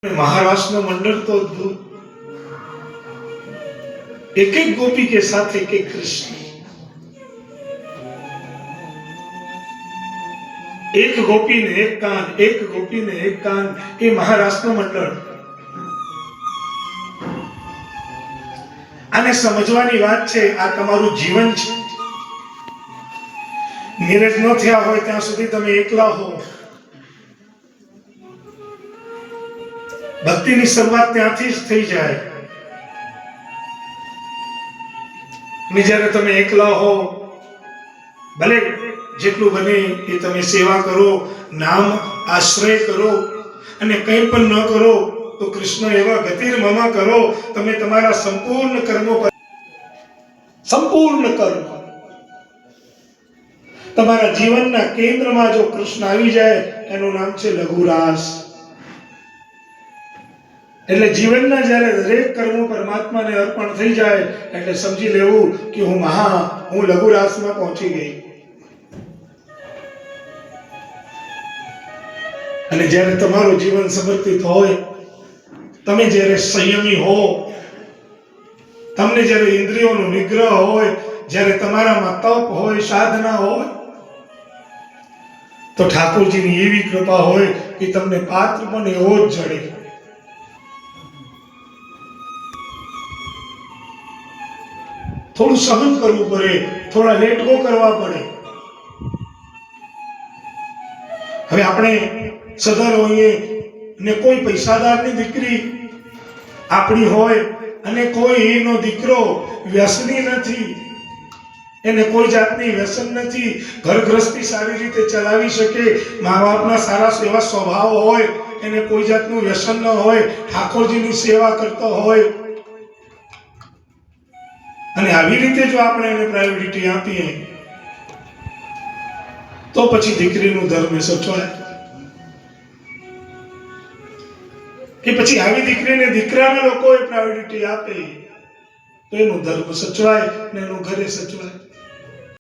महाराष्ट्र मंडल तो एक एक गोपी के साथ एक एक कृष्ण, एक गोपी ने एक कान, एक गोपी ने एक कान, ये महाराष्ट्र मंडल। आने समझवानी बात छे। आ तमारू जीवन छे। मेरेज न थया होय त्यां सुधी तमे एकला हो। भक्तिनी शरूआत त्यांथी ज थई जाय। ने ज्यारे तमे एकला हो, भले जेटલું बने એ તમે સેવા કરો, નામ આશ્રય કરો, અને કંઈ પણ ન કરો તો કૃષ્ણ એવા ગતિર મમા કરો, તમે તમારા સંપૂર્ણ કર્મો પર સંપૂર્ણ કર્મ તમારા જીવનના કેન્દ્રમાં જો કૃષ્ણ આવી જાય એનું નામ છે લઘુરાસ। એટલે જીવનના જ્યારે દરેક કર્મો પરમાત્માને અર્પણ થઈ જાય એટલે સમજી લેવું કે હું લઘુરાસમાં પહોંચી ગઈ। અને જ્યારે તમારું જીવન સમર્પિત હોય, તમે જ્યારે સંયમી હો, તમને જ્યારે ઇન્દ્રિયોનો નિગ્રહ હોય, જ્યારે તમારામાં તપ હોય, સાધના હોય, તો ઠાકોરજીની એવી કૃપા હોય કે તમને પાત્ર પણ એવો જ જડે। થોડું સહન કરવું પડે, થોડા લેટ ગો કરવા પડે। હવે આપણે સદર હોઈએ ને કોઈ પૈસાદારની દીકરી આપણી હોય અને કોઈ એનો દીકરો વ્યસની નથી, એને કોઈ જાતની વ્યસન નથી, ઘર ગૃહस्थी સારી રીતે ચલાવી શકે, મા બાપના સારા સેવા સ્વભાવ હોય, એને કોઈ જાતનું વ્યસન ન હોય, ઠાકોરજીની સેવા કરતો હોય, અને આવી રીતે જો આપણે એને પ્રાયોરિટી આપીએ તો પછી દીકરીનું ધર્મ સચવાય કે પછી આવી દીકરીને દીકરાના લોકોએ પ્રાયોરિટી આપે તો એનું ધર્મ સચવાય ને એનું ઘરે સચવાય।